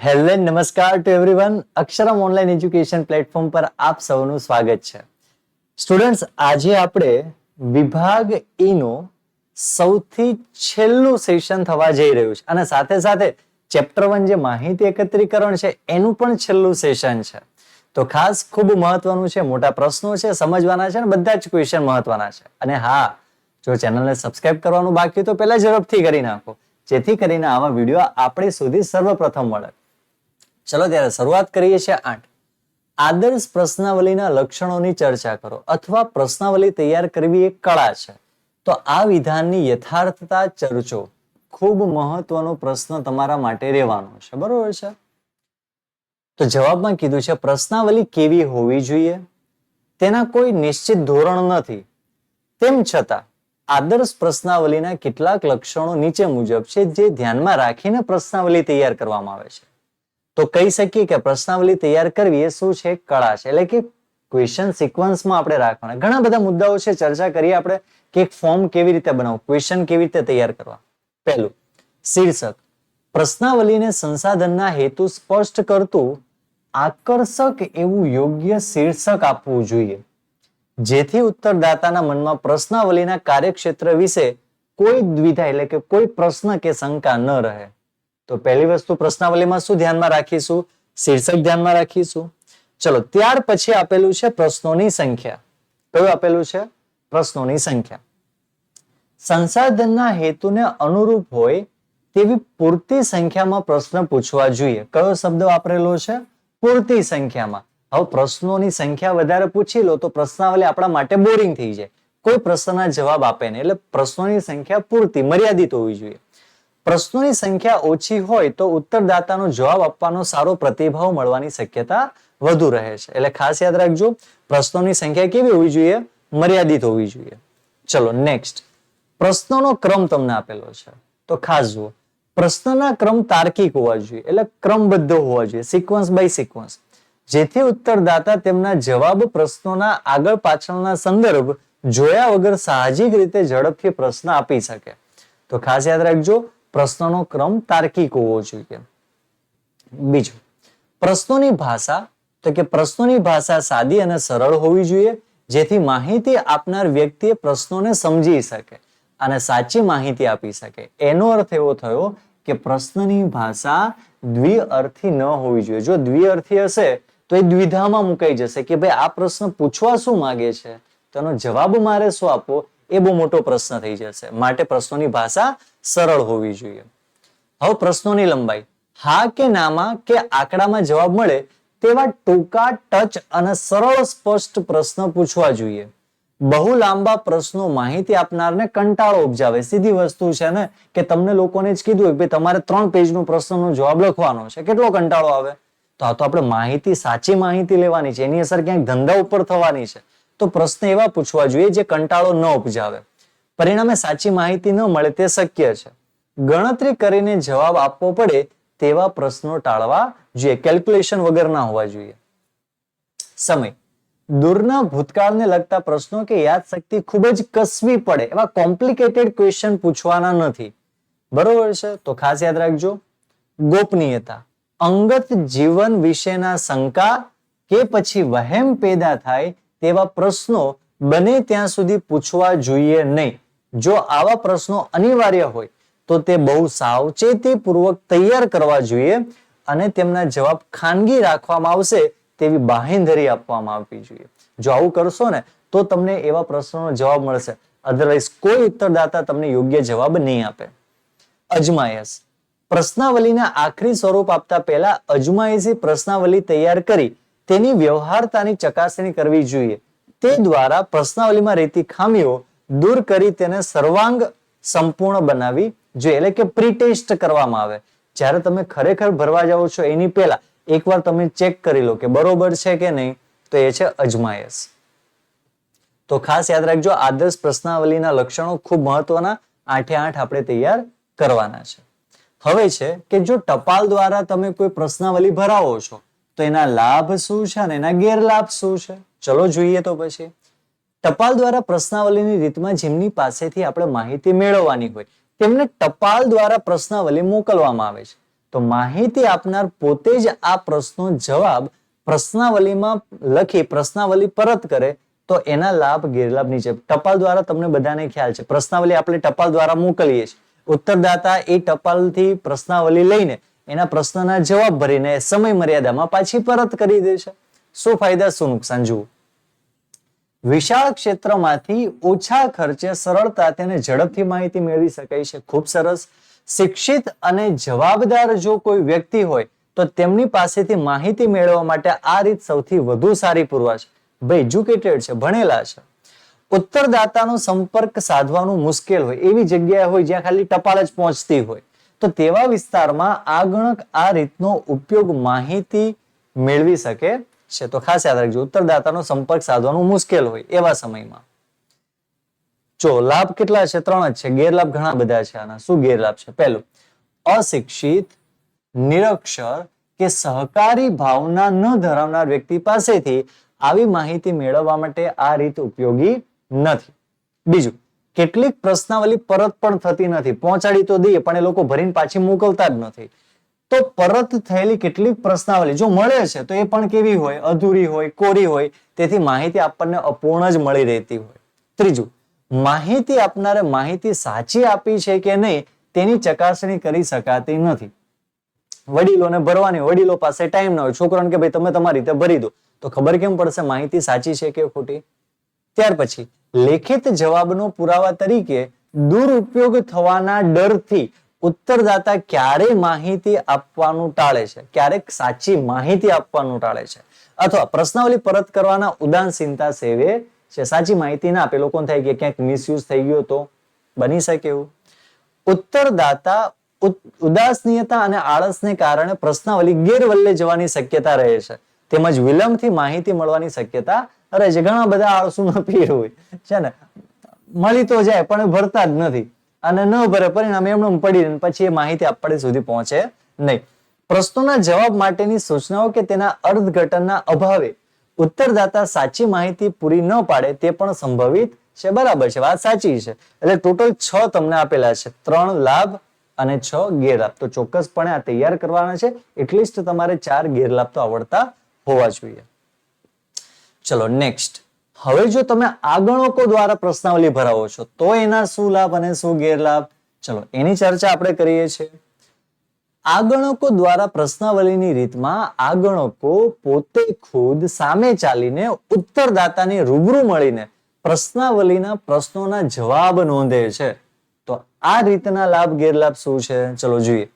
Hello નમસ્કાર to everyone. Aksharam online education platform પર આપ સૌનું સ્વાગત છે. સ્ટુડન્ટ્સ, આજે આપણે વિભાગ ઈ નું સૌથી છેલ્લું સેશન થવા જઈ રહ્યું છે અને સાથે સાથે ચેપ્ટર 1 જે માહિતી એકત્રીકરણ છે એનું પણ છેલ્લું સેશન છે. તો ખાસ ખૂબ મહત્વનું છે, મોટા પ્રશ્નો છે, સમજવાના છે અને બધા જ ક્વેશ્ચન મહત્વના છે. અને હા, જો ચેનલને સબસ્ક્રાઇબ કરવાનું બાકી તો પહેલા ઝડપથી કરી નાખો, જેથી કરીને આવા વિડીયો આપણી સુધી સર્વપ્રથમ મળે. ચલો ત્યારે શરૂઆત કરીએ છીએ. 8 આદર્શ પ્રશ્નાવલીના લક્ષણોની ચર્ચા કરો અથવા પ્રશ્નાવલી તૈયાર કરવી એક કળા છે. તો આ વિધાનની યથાર્થતા ચર્ચો ખૂબ મહત્વનો પ્રશ્ન તમારા માટે રહેવાનો છે. બરોબર છે? તો જવાબમાં કીધું છે પ્રશ્નાવલી કેવી હોવી જોઈએ. તેના કોઈ નિશ્ચિત ધોરણ નથી, તેમ છતાં આદર્શ પ્રશ્નાવલીના કેટલાક લક્ષણો નીચે મુજબ છે જે ધ્યાનમાં રાખીને પ્રશ્નાવલી તૈયાર કરવામાં આવે છે. તો કહી શકીએ કે પ્રશ્નાવલી તૈયાર કરવી એ શું છે? કળા છે. એટલે કે ક્વેશ્ચન સિક્વન્સમાં આપણે રાખવાના. ઘણા બધા મુદ્દાઓ છે, ચર્ચા કરીએ આપણે કે એક ફોર્મ કેવી રીતે બનાવવું, ક્વેશ્ચન કેવી રીતે તૈયાર કરવા. પહેલું, શીર્ષક. પ્રશ્નાવલીને સંસાધનના હેતુ સ્પષ્ટ કરતું આકર્ષક એવું યોગ્ય શીર્ષક આપવું જોઈએ, જેથી ઉત્તરદાતાના મનમાં પ્રશ્નાવલીના કાર્યક્ષેત્ર વિશે કોઈ દ્વિધા એટલે કે કોઈ પ્રશ્ન કે શંકા ન રહે. તો પહેલી વસ્તુ પ્રશ્નાવલીમાં શું ધ્યાનમાં રાખીશું? શીર્ષક ધ્યાનમાં રાખીશું. ચલો, ત્યાર પછી આપેલું છે પ્રશ્નોની સંખ્યા. કયું આપેલું છે? પ્રશ્નોની સંખ્યા. સંસાધનના હેતુને અનુરૂપ હોય તેવી પૂરતી સંખ્યામાં પ્રશ્ન પૂછવા જોઈએ. કયો શબ્દ વાપરેલો છે? પૂરતી સંખ્યામાં. હવે પ્રશ્નોની સંખ્યા વધારે પૂછી લો તો પ્રશ્નાવલી આપણા માટે બોરિંગ થઈ જાય, કોઈ પ્રશ્નના જવાબ આપે નહીં. એટલે પ્રશ્નોની સંખ્યા પૂરતી, મર્યાદિત હોવી જોઈએ. પ્રશ્નોની સંખ્યા ઓછી હોય તો ઉત્તરદાતાનો જવાબ આપવાનો સારો પ્રતિભાવ મળવાની શક્યતા વધુ રહે છે. એટલે ખાસ યાદ રાખજો, પ્રશ્નોની સંખ્યા કેવી હોવી જોઈએ? મર્યાદિત હોવી જોઈએ. ચલો નેક્સ્ટ, પ્રશ્નોનો ક્રમ તમને આપેલો છે તો ખાસ જુઓ. પ્રશ્નના ક્રમ તાર્કિક હોવા જોઈએ, એટલે ક્રમબદ્ધ હોવા જોઈએ, સિક્વન્સ બાય સિક્વન્સ, જેથી ઉત્તરદાતા તેમના જવાબ પ્રશ્નોના આગળ પાછળના સંદર્ભ જોયા વગર સાહજિક રીતે ઝડપથી પ્રશ્ન આપી શકે. તો ખાસ યાદ રાખજો, પ્રશ્નનો ક્રમ તાર્કિક હોવો જોઈએ. બીજું, પ્રશ્નોની ભાષા. તો કે પ્રશ્નોની ભાષા સાદી અને સરળ હોવી જોઈએ, જેથી માહિતી આપનાર વ્યક્તિ પ્રશ્નોને સમજી શકે અને સાચી માહિતી આપી શકે. એનો અર્થ એવો થયો કે પ્રશ્નની ભાષા દ્વિઅર્થી ન હોવી જોઈએ. જો દ્વિઅર્થી હશે તો એ દ્વિધામાં મુકાઈ જશે કે ભાઈ આ પ્રશ્ન પૂછવા શું માંગે છે, તેનો જવાબ મારે શું આપવો, એ બહુ મોટો પ્રશ્ન થઈ જશે. માટે પ્રશ્નોની ભાષા સરળ હોવી જોઈએ. હવે પ્રશ્નોની લંબાઈ. હા કે નામાં કે આંકડામાં જવાબ મળે તેવા ટૂંકા, ટચ અને સરળ સ્પષ્ટ પ્રશ્ન પૂછવા જોઈએ. બહુ લાંબા પ્રશ્નો માહિતી આપનારને કંટાળો ઉપજાવે. સીધી વસ્તુ છે ને કે તમને લોકોને જ કીધું કે તમારે 3 પેજનો પ્રશ્નનો જવાબ લખવાનો છે, કેટલો કંટાળો આવે. તો આ તો આપણે માહિતી, સાચી માહિતી લેવાની છે, એની અસર ક્યાંક ધંધા ઉપર થવાની છે. તો પ્રશ્ન એવા પૂછવા જોઈએ જે કંટાળો ન ઉપજાવે. પરિણામે સાચી માહિતી ન મળે તે શક્ય છે. ગણતરી કરીને જવાબ આપવો પડે તેવા પ્રશ્નો ટાળવા જોઈએ, કેલ્ક્યુલેશન વગરના હોવા જોઈએ. સમય. દૂરના ભૂતકાળને લગતા પ્રશ્નો કે યાદશક્તિ ખૂબ જ કસવી પડે એવા કોમ્પ્લિકેટેડ ક્વેશ્ચન પૂછવાના નથી. બરોબર છે? તો ખાસ યાદ રાખજો. ગોપનીયતા. અંગત જીવન વિશેના શંકા કે પછી વહેમ પેદા થાય તેવા પ્રશ્નો બને ત્યાં સુધી પૂછવા જોઈએ નહીં. જો આવા પ્રશ્નો અનિવાર્ય હોય તો તે બહુ સાવચેતીપૂર્વક તૈયાર કરવા જોઈએ અને તેમના જવાબ ખાનગી રાખવામાં આવશે તેવી બાંહેધરી આપવામાં આવવી જોઈએ. જો આવું કરશો ને તો તમને એવા પ્રશ્નોનો જવાબ મળશે. અધરવાઇઝ કોઈ ઉત્તરદાતા તમને યોગ્ય જવાબ નહીં આપે. અજમાયશ. પ્રશ્નાવલીના આખરી સ્વરૂપ આપતા પહેલા અજમાયશી પ્રશ્નાવલી તૈયાર કરી તેની વ્યવહારતાની ચકાસણી કરવી જોઈએ. તે દ્વારા પ્રશ્નાવલીમાં રહેતી ખામીઓ દૂર કરી તેને સર્વાંગ સંપૂર્ણ બનાવી જોઈએ. એટલે કે પ્રી-ટેસ્ટ કરવામાં આવે. જ્યારે તમે ખરેખર ભરવા જાઓ છો એની પહેલા એકવાર તમે ચેક કરી લો કે બરોબર છે કે નહીં, તો એ છે અજમાયશ. તો ખાસ યાદ રાખજો, આદર્શ પ્રશ્નાવલીના લક્ષણો ખૂબ મહત્વના 8 આપણે તૈયાર કરવાના છે. હવે છે કે જો ટપાલ દ્વારા તમે કોઈ પ્રશ્નાવલી ભરાવો છો તો એના લાભ શું છે અને એના ગેરલાભ શું છે, ચલો જોઈએ. તો પછી ટપાલ દ્વારા પ્રશ્નાવલીની રીતમાં જેમની પાસેથી આપણે માહિતી મેળવવાની હોય તેમને ટપાલ દ્વારા પ્રશ્નાવલી મોકલવામાં આવે છે. તો માહિતી આપનાર પોતે જ આ પ્રશ્નો જવાબ પ્રશ્નાવલીમાં લખી પ્રશ્નાવલી પરત કરે તો એના લાભ ગેરલાભ નીચે. ટપાલ દ્વારા તમને બધાને ખ્યાલ છે, પ્રશ્નાવલી આપણે ટપાલ દ્વારા મોકલીએ છીએ. ઉત્તરદાતા એ ટપાલથી પ્રશ્નાવલી લઈને એના પ્રશ્નના જવાબ ભરીને સમય મર્યાદામાં પાછી પરત કરી દે છે. શું ફાયદા શું નુકસાન જુઓ. વિશાળ ક્ષેત્રમાંથી ઓછા ખર્ચે સરળતાથી અને ઝડપથી માહિતી મેળવી શકાય છે. ખૂબ સરસ. શિક્ષિત અને જવાબદાર જો કોઈ વ્યક્તિ હોય તો તેમની પાસેથી માહિતી મેળવવા માટે આ રીત સૌથી વધુ સારી પુરવાર છે. ભાઈ એજ્યુકેટેડ છે, ભણેલા છે. ઉત્તરદાતાનો સંપર્ક સાધવાનું મુશ્કેલ હોય એવી જગ્યાએ હોય જ્યાં ખાલી ટપાલ જ પહોંચતી હોય તો તેવા વિસ્તારમાં આગણક આ રીતનો ઉપયોગ માહિતી મેળવી શકે છે. તો ખાસ યાદ રાખજો, ઉત્તરદાતાનો સંપર્ક સાધવાનું મુશ્કેલ હોય એવા સમયમાં. જો લાભ કેટલા છે? 3 જ છે. ગેરલાભ ઘણા બધા છે આના. શું ગેરલાભ છે? પહેલું, અશિક્ષિત, નિરક્ષર કે સહકારી ભાવના ન ધરાવનાર વ્યક્તિ પાસેથી આવી માહિતી મેળવવા માટે આ રીત ઉપયોગી નથી. બીજું, કેટલીક પ્રશ્નાવલી પરત પણ થતી નથી. પહોંચાડી તો દઈએ પણ એ લોકો ભરીને પાછી મોકલતા જ નથી. તો પરત થયેલી કેટલીક પ્રશ્નાવલી જો મળે છે તો એ પણ કેવી હોય? અધૂરી હોય, કોરી હોય. તેથી માહિતી આપણને અપૂર્ણ જ મળી રહેતી હોય. ત્રીજું, માહિતી આપનારે માહિતી સાચી આપી છે કે નહીં તેની ચકાસણી કરી શકાતી નથી. વડીલોને ભરવાની, વડીલો પાસે ટાઈમ ના હોય, છોકરાને કે ભાઈ તમે તમારી રીતે ભરી દો, તો ખબર કેમ પડશે માહિતી સાચી છે કે ખોટી? ત્યાર પછી લેખિત જવાબનો પુરાવા તરીકે દુરુપયોગ થવાના ડરથી ઉત્તરદાતા ક્યારેય માહિતી આપવાનું ટાળે છે, ક્યારેક સાચી માહિતી આપવાનું ટાળે છે, અથવા પ્રશ્નાવલી પરત કરવાના ઉદાસીનતા સેવે છે. સાચી માહિતી ના આપે, લોકોને થાય કે ક્યાંક મિસયુઝ થઈ ગયો તો બની શકે એવું. ઉત્તરદાતા ઉદાસીનતા અને આળસને કારણે પ્રશ્નાવલી ગેરવલ્લે જવાની શક્યતા રહે છે, તેમજ વિલંબથી માહિતી મળવાની શક્યતા રહે છે. ઘણા બધા આળસુના પીર હોય છે ને, મળી તો જાય પણ ભરતા જ નથી અને ન ભરે, પરિણામ એમનું પડી રહે, પછી એ માહિતી આપણી સુધી પહોંચે નહીં. પ્રશ્નોના જવાબ માટેની સૂચનાઓ કે તેના અર્થઘટનના અભાવે ઉત્તરદાતા સાચી માહિતી પૂરી ન પાડે તે પણ સંભવિત છે. બરાબર છે, વાત સાચી છે. એટલે ટોટલ 6 તમને આપેલા છે, 3 લાભ અને 6 ગેરલાભ. તો ચોક્કસપણે આ તૈયાર કરવાના છે. એટલીસ્ટ તમારે 4 ગેરલાભ તો આવડતા હોવા જોઈએ. ચલો નેક્સ્ટ. હવે જો તમે આગણકો દ્વારા પ્રશ્નાવલી ભરાવો છો તો એના શું લાભ અને શું ગેરલાભ, ચલો એની ચર્ચા આપણે કરીએ છીએ. આગણકો દ્વારા પ્રશ્નાવલીની રીતમાં આગણકો પોતે ખુદ સામે ચાલીને ઉત્તરદાતાને રૂબરૂ મળીને પ્રશ્નાવલીના પ્રશ્નોના જવાબ નોંધે છે. તો આ રીતના લાભ ગેરલાભ શું છે ચલો જોઈએ.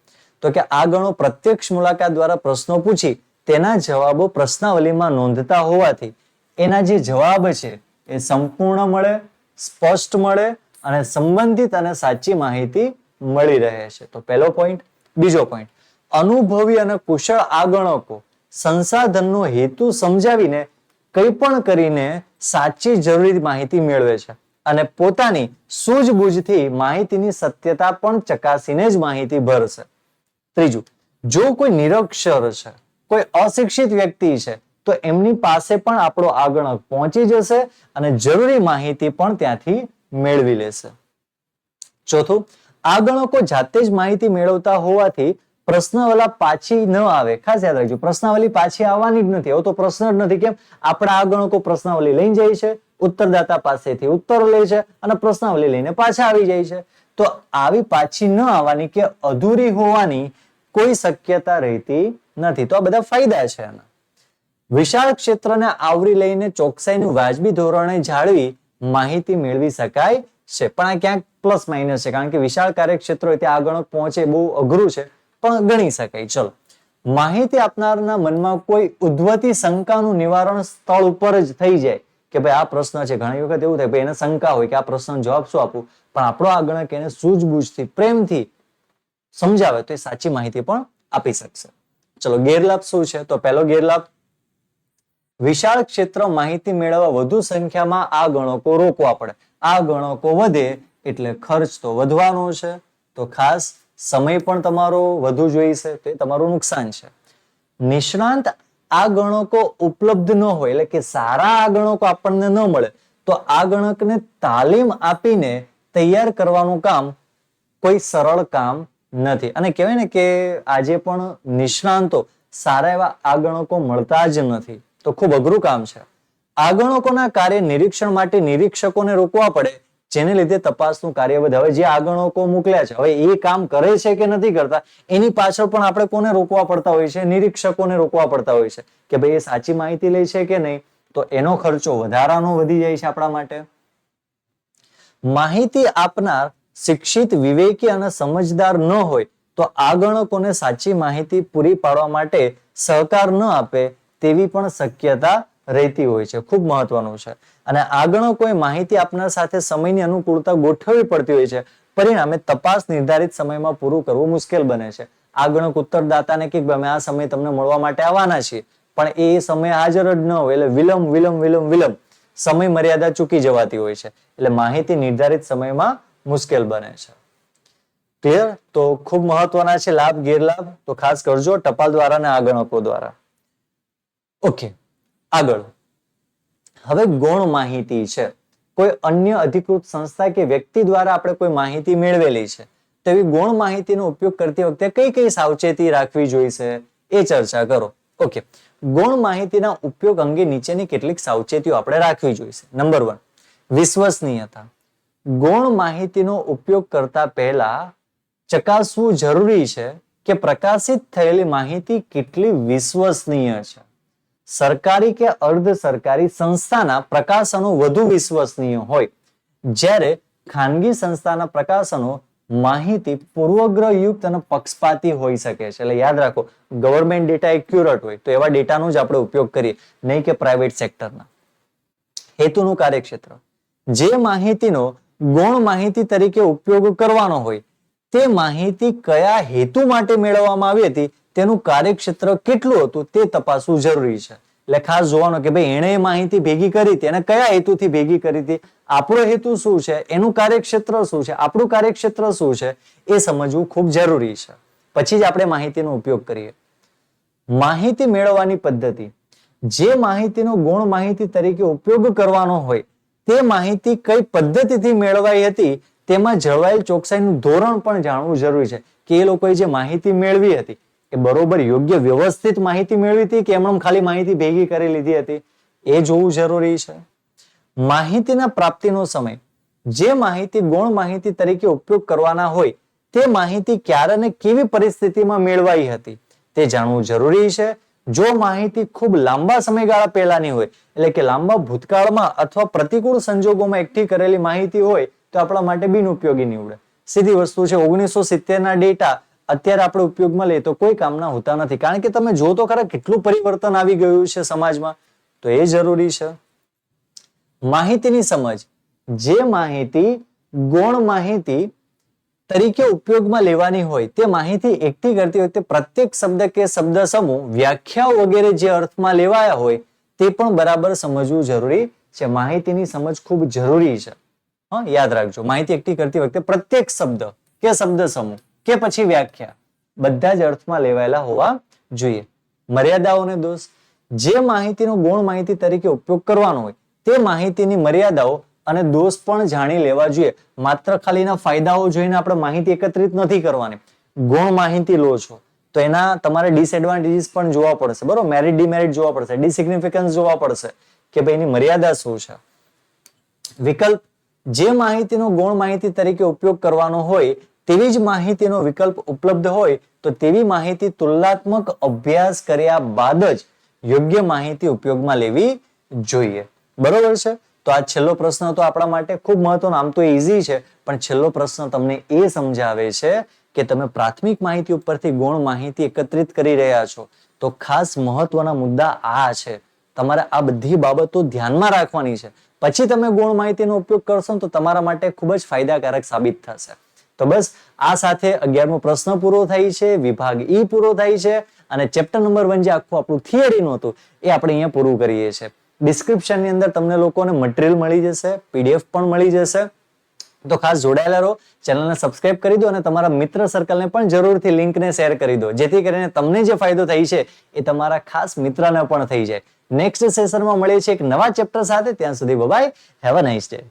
તો કે આગણો પ્રત્યક્ષ મુલાકાત દ્વારા પ્રશ્નો પૂછી તેના જવાબો પ્રશ્નાવલીમાં નોંધતા હોવાથી એના જે જવાબ છે એ સંપૂર્ણ મળે, સ્પષ્ટ મળે અને સંબંધિત અને સાચી માહિતી મળી રહે છે. તો પહેલો પોઈન્ટ. બીજો પોઈન્ટ, અનુભવી અને કુશળ આગણકો સંસાધનનો હેતુ સમજાવીને કંઈ પણ કરીને સાચી જરૂરી માહિતી મેળવે છે અને પોતાની સૂઝબૂઝથી માહિતીની સત્યતા પણ ચકાસીને જ માહિતી ભરશે. ત્રીજું, જો કોઈ નિરક્ષર છે, કોઈ અશિક્ષિત વ્યક્તિ છે તો એમની પાસે પણ આપણો આગણક પહોંચી જશે અને જરૂરી માહિતી પણ ત્યાંથી મેળવી લેશે. ચોથું, આગણકો જાતે જ માહિતી મેળવતા હોવાથી પ્રશ્નાવલી પાછી ન આવે. ખાસ યાદ રાખજો, પ્રશ્નાવલી પાછી આવવાની જ નથી. એવો તો પ્રશ્ન જ નથી. કેમ? આપણા આગણકો પ્રશ્નાવલી લઈને જાય છે, ઉત્તરદાતા પાસેથી ઉત્તરો લે છે અને પ્રશ્નાવલી લઈને પાછા આવી જાય છે. તો આવી પાછી ન આવવાની કે અધૂરી હોવાની કોઈ શક્યતા રહેતી નથી. તો આ બધા ફાયદા છે આના. વિશાળ ક્ષેત્રને આવરી લઈને ચોકસાઈનું વાજબી ધોરણે જાળવી માહિતી મેળવી શકાય છે. પણ આ ક્યાંક પ્લસ માઇનસ છે, કારણ કે વિશાળ કાર્યક્ષેત્ર હોય ત્યાં આગળ પહોંચે બહુ અઘરું છે, પણ ગણી શકાય. ચલો, માહિતી આપનારના મનમાં કોઈ ઉદ્ભવતી શંકાનું નિવારણ સ્થળ ઉપર જ થઈ જાય કે ભાઈ આ પ્રશ્ન છે. ઘણી વખત એવું થાય ભાઈ એને શંકા હોય કે આ પ્રશ્નનો જવાબ શું આપું, પણ આપણો આગળક એને સૂઝબૂઝથી પ્રેમથી સમજાવે તો એ સાચી માહિતી પણ આપી શકશે. ચલો, ગેરલાભ શું છે? તો પહેલો ગેરલાભ, વિશાળ ક્ષેત્ર માહિતી મેળવવા વધુ સંખ્યામાં આગણકો રોકવા પડે. આગણકો વધે એટલે ખર્ચ તો વધવાનો છે, તો ખાસ સમય પણ તમારો વધુ જોઈશે, તો એ તમારું નુકસાન છે. નિષ્ણાંત આગણકો ઉપલબ્ધ ન હોય એટલે કે સારા આગણકો આપણને ન મળે તો આગણકને તાલીમ આપીને તૈયાર કરવાનું કામ કોઈ સરળ કામ નથી. અને કહેવાય ને કે આજે પણ નિષ્ણાંતો સારા એવા આગણકો મળતા જ નથી. તો ખૂબ અઘરું કામ છે. આગણકોના કાર્ય નિરીક્ષણ માટે નિરીક્ષકોને રોકવા પડે, જેને લીધે તપાસનું કાર્ય વધે. હવે જે આગણકો મોકલ્યા છે, હવે એ કામ કરે છે કે નથી કરતા, એની પાછળ પણ આપણે કોને રોકવા પડતા હોય છે? નિરીક્ષકોને રોકવા પડતા હોય છે કે ભાઈ એ સાચી માહિતી લે છે કે નહીં. તો એનો ખર્ચો વધારાનો વધી જાય છે આપણા માટે. માહિતી આપનાર શિક્ષિત, વિવેકી અને સમજદાર ન હોય તો આગણકોને સાચી માહિતી પૂરી પાડવા માટે સહકાર ન આપે તેવી પણ શક્યતા રહેતી હોય છે. ખૂબ મહત્વનું છે. અને આગણકોએ માહિતી આપનાર સાથે સમયની અનુકૂળતા ગોઠવવી પડતી હોય છે. પરિણામે તપાસ નિર્ધારિત સમયમાં પૂરું કરવું મુશ્કેલ બને છે. આગણક ઉત્તરદાતાને કે અમે આ સમય તમને મળવા માટે આવવાના છીએ, પણ એ સમય હાજર જ ન હોય, એટલે વિલંબ સમય મર્યાદા ચૂકી જવાતી હોય છે. એટલે માહિતી નિર્ધારિત સમયમાં મુશ્કેલ બને છે. ક્લિયર? તો ખૂબ મહત્વના છે લાભ ગેરલાભ, તો ખાસ કરજો ટપાલ દ્વારા અને આગણકો દ્વારા. ઓકે, આગળ હવે ગૌણ માહિતી છે. કોઈ અન્ય અધિકૃત સંસ્થા કે વ્યક્તિ દ્વારા આપણે કોઈ માહિતી મેળવેલી છે, તો એવી ગૌણ માહિતીનો ઉપયોગ કરતી વખતે કઈ કઈ સાવચેતી રાખવી જોઈશે એ ચર્ચા કરો. ઓકે, ગૌણ માહિતીના ઉપયોગ અંગે નીચેની કેટલીક સાવચેતીઓ આપણે રાખવી જોઈશે. નંબર 1, વિશ્વસનીયતા. ગૌણ માહિતીનો ઉપયોગ કરતા પહેલા ચકાસવું જરૂરી છે કે પ્રકાશિત થયેલી માહિતી કેટલી વિશ્વસનીય છે. સરકારી કે અર્ધ સરકારી સંસ્થાના પ્રકાશનો વધુ વિશ્વસનીય હોય, જ્યારે ખાનગી સંસ્થાના પ્રકાશનો માહિતી પૂર્વગ્રહયુક્ત અને પક્ષપાતી હોઈ શકે છે. એટલે યાદ રાખો, ગવર્મેન્ટ ડેટા એક્યુરેટ હોય તો એવા ડેટાનો જ આપણે ઉપયોગ કરીએ, નહીં કે પ્રાઇવેટ સેક્ટરના. હેતુનું કાર્યક્ષેત્ર. જે માહિતીનો ગૌણ માહિતી તરીકે ઉપયોગ કરવાનો હોય, તે માહિતી કયા હેતુ માટે મેળવવામાં આવી હતી, તેનું કાર્યક્ષેત્ર કેટલું હતું તે તપાસવું જરૂરી છે. એટલે ખાસ જોવાનું કે ભાઈ એણે માહિતી ભેગી કરી હતી અને કયા હેતુથી ભેગી કરી હતી, આપણો હેતુ શું છે, એનું કાર્યક્ષેત્ર શું છે, આપણું કાર્યક્ષેત્ર શું છે, એ સમજવું ખૂબ જરૂરી છે. પછી જ આપણે માહિતીનો ઉપયોગ કરીએ. માહિતી મેળવવાની પદ્ધતિ. જે માહિતીનો ગૌણ માહિતી તરીકે ઉપયોગ કરવાનો હોય, તે માહિતી કઈ પદ્ધતિથી મેળવાઈ હતી તેમાં જળવાયેલ ચોકસાઈનું ધોરણ પણ જાણવું જરૂરી છે. કે એ લોકોએ જે માહિતી મેળવી હતી એ બરોબર યોગ્ય વ્યવસ્થિત માહિતી મેળવી હતી કે એમણે ખાલી માહિતી ભેગી કરી લીધી હતી, એ જોવું જરૂરી છે. માહિતીના પ્રાપ્તિનો સમય. જે માહિતી ગૌણ માહિતી તરીકે ઉપયોગ કરવાના હોય, તે માહિતી ક્યારે અને કેવી પરિસ્થિતિમાં મેળવાઈ હતી તે જાણવું જરૂરી છે. જો માહિતી ખૂબ લાંબા સમયગાળા પહેલાની હોય, એટલે કે લાંબા ભૂતકાળમાં અથવા પ્રતિકૂળ સંજોગોમાં એકઠી કરેલી માહિતી હોય, તો આપણા માટે બિનઉપયોગી નીવડે. સીધી વસ્તુ છે, 1970 ના ડેટા અત્યારે આપણે ઉપયોગમાં લઈએ તો કોઈ કામના હોતા નથી. કારણ કે તમે જો તો ખરા કેટલું પરિવર્તન આવી ગયું છે સમાજમાં, તો એ જરૂરી છે. માહિતીની સમજ. જે માહિતી ગૌણ માહિતી તરીકે ઉપયોગમાં લેવાની હોય, તે માહિતી એકઠી કરતી વખતે પ્રત્યેક શબ્દ કે શબ્દ સમૂહ, વ્યાખ્યાઓ વગેરે જે અર્થમાં લેવાયા હોય તે પણ બરાબર સમજવું જરૂરી છે. માહિતીની સમજ ખૂબ જરૂરી છે. યાદ રાખજો, માહિતી એકઠી કરતી વખતે પ્રત્યેક શબ્દ કે શબ્દ સમૂહ કે પછી વ્યાખ્યા બધા જ અર્થમાં લેવાયેલા હોવા જોઈએ. મર્યાદાઓને દોષ. જે માહિતીનો ગૌણ માહિતી તરીકે ઉપયોગ કરવાનો હોય, તે માહિતીની મર્યાદાઓ અને દોષ પણ જાણી લેવા જોઈએ. માત્ર ખાલીના ફાયદાઓ જોઈને આપણે માહિતી એકત્રિત નથી કરવાની. ગૌણ માહિતી લો છો તો એના તમારે ડિસએડવાન્ટેજીસ પણ જોવા પડશે, બરોબર, મેરિટ ડિમેરિટ જોવા પડશે, ડિસિગ્નિફિકન્સ જોવા પડશે કે ભાઈ એની મર્યાદા શું છે. વિકલ્પ. જે માહિતીનો ગૌણ માહિતી તરીકે ઉપયોગ કરવાનો હોય તેવી જ માહિતીનો વિકલ્પ ઉપલબ્ધ હોય તો તેવી માહિતી તુલનાત્મક અભ્યાસ કર્યા બાદ જ યોગ્ય માહિતી ઉપયોગમાં લેવી જોઈએ. બરોબર છે? તો આ છેલ્લો પ્રશ્ન તો આપણા માટે ખૂબ મહત્વનો. આમ તો ઈઝી છે, પણ છેલ્લો પ્રશ્ન તમને એ સમજાવે છે કે તમે પ્રાથમિક માહિતી ઉપરથી ગૌણ માહિતી એકત્રિત કરી રહ્યા છો, તો ખાસ મહત્વના મુદ્દા આ છે. તમારે આ બધી બાબતો ધ્યાનમાં રાખવાની છે. પછી તમે ગૌણ માહિતીનો ઉપયોગ કરશો તો તમારા માટે ખૂબ જ ફાયદાકારક સાબિત થશે. તો બસ આ સાથે 11મો પ્રશ્ન પૂરો થાય છે, વિભાગ ઈ પૂરો થાય છે, અને ચેપ્ટર નંબર 1 જે આખું આપણું થિયરીનું હતું એ આપણે અહીંયા પૂરું કરીએ છીએ. ડિસ્ક્રિપ્શનની અંદર તમને લોકોને મટીરિયલ મળી જશે, પીડીએફ પણ મળી જશે. તો ખાસ જોડાયેલા રહો, ચેનલને સબસ્ક્રાઇબ કરી દો અને તમારા મિત્ર સર્કલને પણ જરૂરથી લિંકને શેર કરી દો, જેથી કરીને તમને જે ફાયદો થઈ છે એ તમારા ખાસ મિત્રને પણ થઈ જાય. નેક્સ્ટ સેશનમાં મળીએ છીએ એક નવા ચેપ્ટર સાથે. ત્યાં સુધી bye bye, have a nice day.